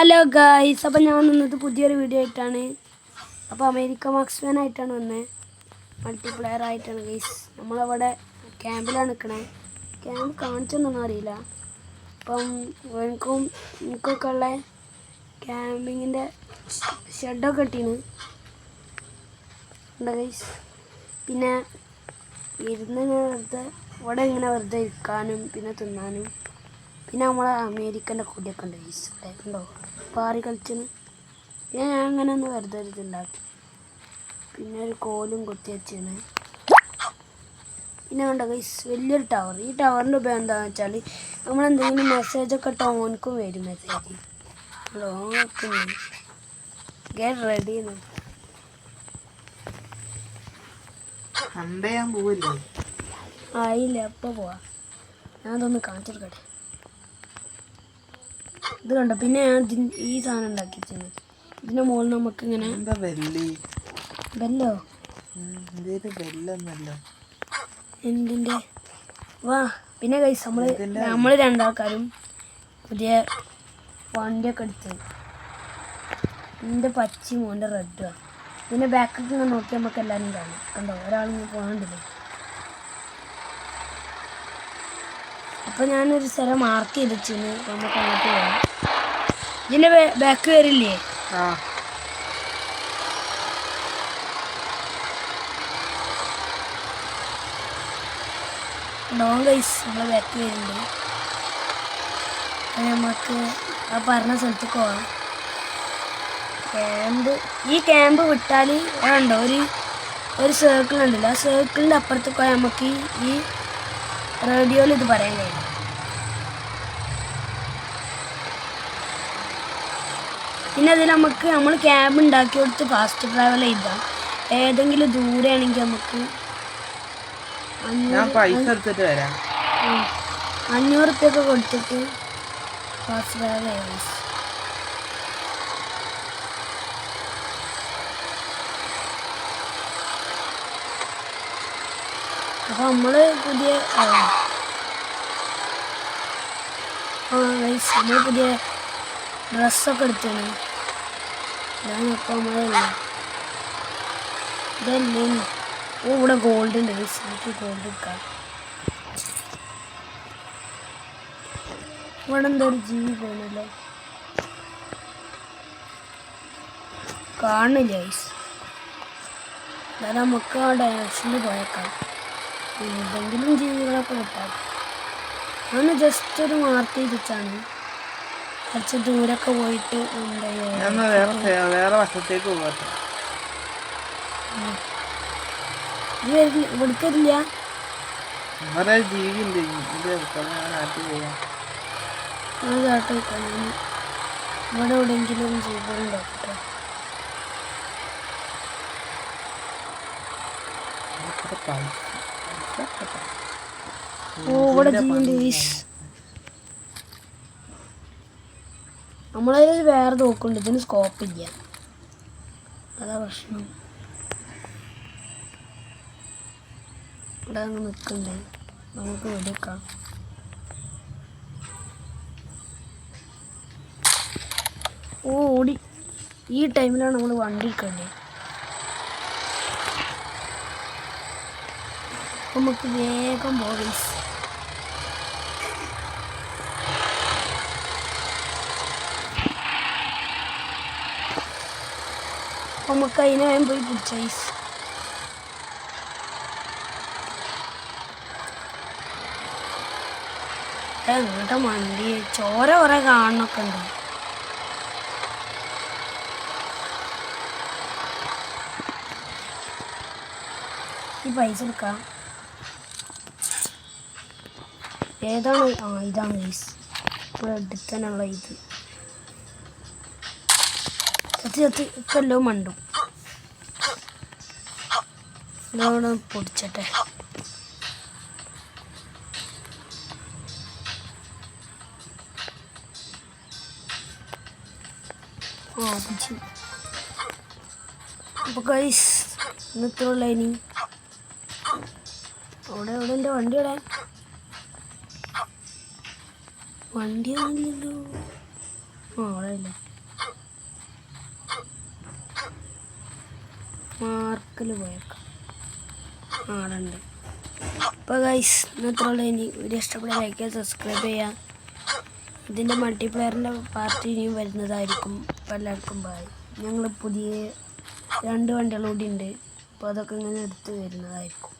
Hello guys, അപ്പോൾ ഞാൻ വന്നത് പുതിയൊരു വീഡിയോ ആയിട്ടാണ്. അപ്പോൾ അമേരിക്ക മാർക്സ്മാൻ ആയിട്ടാണ് വന്നത്, മൾട്ടിപ്ലെയർ ആയിട്ടാണ് ഗൈസ്. നമ്മളവിടെ ക്യാമ്പിലാണ് നിൽക്കണേ. ക്യാമ്പ് കാണിച്ചൊന്നും അറിയില്ല. അപ്പം എനിക്കൊക്കെ ഉള്ള ക്യാമ്പിങ്ങിൻ്റെ ഷെഡൊക്കെ ഇട്ടീന് ഉണ്ട് ഗൈസ്. പിന്നെ ഇരുന്ന് ഇവിടെ ഇങ്ങനെ വെറുതെ ഇരിക്കാനും പിന്നെ തിന്നാനും. പിന്നെ നമ്മളെ അമേരിക്കൻ്റെ കൊടിയൊക്കെ ഉണ്ട് ഗൈസ്. ഉണ്ടോ പാറി കളിച്ചിന്. പിന്നെ ഞാൻ അങ്ങനെ ഒന്ന് വെറുതെ ഇതുണ്ടാക്കി. പിന്നെ ഒരു കോലും കൊത്തി വെച്ചാണ്. പിന്നെ കണ്ടോ ഗൈസ്, വലിയൊരു ടവർ. ഈ ടവറിൻ്റെ ഉപയോഗം എന്താണെന്ന് വെച്ചാൽ നമ്മളെന്തെങ്കിലും മെസ്സേജൊക്കെ ഇട്ടാൽ ഓനക്കും വരും മെസ്സേജ്. ഓനൊക്കെ ഗെറ്റ് റെഡി ആയില്ല. അപ്പോൾ പോവാം. ഞാനതൊന്ന് കാണിച്ചെടുക്കട്ടെ. ഇത് കണ്ടോ. പിന്നെ ഞാൻ ഈ സാധനം ഉണ്ടാക്കി വെച്ചത്. ഇതിൻ്റെ മുകളിൽ നമുക്ക് ഇങ്ങനെ ബെല്ലോ എന്തിൻ്റെ വാ. പിന്നെ കൈസ് നമ്മൾ രണ്ടാൾക്കാരും പുതിയ വണ്ടിയൊക്കെ എടുത്തത്. എൻ്റെ പച്ചയും മോൻ്റെ റെഡുമാണ്. പിന്നെ ബാക്കൊക്കെ ഇങ്ങനെ നോക്കി നമുക്ക് എല്ലാവരും കാണും. കണ്ടോ, ഒരാളിങ്ങനെ പോകണ്ടില്ലേ. അപ്പോൾ ഞാനൊരു സ്ഥലം മാർക്ക് ചെയ്ത് വെച്ചിന്. അപ്പോൾ നമുക്ക് അങ്ങോട്ട് പോകാം. ഇതിൻ്റെ ബാക്ക് വരില്ലേ? ഡോൺ ഗൈസ്, നമ്മളെ ബാക്ക് വരുന്നുണ്ട്. നമുക്ക് ആ പറഞ്ഞ സ്ഥലത്തേക്ക് പോകാം. ഈ ക്യാമ്പ് വിട്ടാൽ ഉണ്ടോ ഒരു സർക്കിൾ ഉണ്ടല്ലോ. ആ സർക്കിളിൻ്റെ അപ്പുറത്തേക്ക് പോയാൽ നമുക്ക് ഈ റേഡിയോയിൽ ഇത് പറയാൻ കഴിയും. പിന്നെ അതിൽ നമ്മൾ ക്യാബ് ഉണ്ടാക്കി കൊടുത്ത് ഫാസ്റ്റ് ട്രാവൽ ചെയ്താൽ ഏതെങ്കിലും ദൂരെയാണെങ്കിൽ നമുക്ക് 500 റുപ്യൊക്കെ കൊടുത്തിട്ട് ഫാസ്റ്റ് ട്രാവൽ ചെയ്യാം. അപ്പോൾ നമ്മൾ പുതിയ ഡ്രസ്സൊക്കെ എടുത്താണ്. ഞാനിപ്പോൾ ഇതല്ലേ. ഇവിടെ ഗോൾഡ് ഉണ്ട്. എനിക്ക് ഗോൾഡ് എടുക്കാം. ഇവിടെ എന്തോ ഒരു ജീവി പോകുന്നല്ലോ, കാണുന്നില്ല ഗൈസ്. അതായത് നമുക്ക് ആ ഡയറക്ഷനിൽ പോയേക്കാം. എന്തെങ്കിലും ജീവികളൊക്കെ കിട്ടാം. ഞാൻ ജസ്റ്റ് ഒരു മാർക്ക് ചെയ്തിട്ടാണ്. കുറച്ച് ദൂരമൊക്കെ പോയിട്ട് ഇവിടേക്കില്ല. ഇവിടെ എവിടെയെങ്കിലും ജീവികളുണ്ടോ? ഇവിടെ ജീവിണ്ട്. നമ്മളതിൽ വേറെ നോക്കുന്നുണ്ട്. ഇതിന് സ്കോപ്പില്ല, അതാ പ്രശ്നം. ഇവിടെ അങ്ങ് നിൽക്കണ്ടേ, നമുക്ക് വെടിക്കാം. ഓടി. ഈ ടൈമിലാണ് നമ്മൾ വണ്ടി എടുക്കേണ്ടത്. നമുക്ക് വേഗം പോകാം. നമുക്ക് അതിനെ വേഗം പോയി പിടിച്ചൈസ്. എങ്ങോട്ടാ വണ്ടി? ചോര കുറെ കാണണൊക്കെ ഉണ്ട്. ഈ പൈസ എടുക്കാം. ഏതാണ്? ഇതാണ് ഗൈസ്. ഇവിടെ എടുക്കാനുള്ള ഇത് ഇപ്പം എല്ലാം മണ്ടും. ഇതവിടെ പൊടിച്ചട്ടെ. അപ്പോൾ ഗൈസ് ഇന്നത്തെ ഉള്ള ഇനി അവിടെ എൻ്റെ വണ്ടി ഇടാൻ വണ്ടി ആണല്ലോ. അവിടെ ഇല്ല. മാർക്കിൽ പോയേക്കാം. അവിടെ ഉണ്ട്. അപ്പോൾ ഗൈസ് ഇന്നത്ര ഉള്ളൂ. ഇനി വീഡിയോ ഇഷ്ടപ്പെട്ട ലൈക്ക് ചെയ്യുക, സബ്സ്ക്രൈബ് ചെയ്യുക. ഇതിൻ്റെ മൾട്ടിപ്ലെയറിൻ്റെ പാർട്ടി ഇനിയും വരുന്നതായിരിക്കും. അപ്പോൾ എല്ലാവർക്കും ബൈ. ഞങ്ങൾ പുതിയ 2 വണ്ടികൾ കൂടി ഉണ്ട്. അപ്പോൾ അതൊക്കെ ഇങ്ങനെ എടുത്ത് വരുന്നതായിരിക്കും.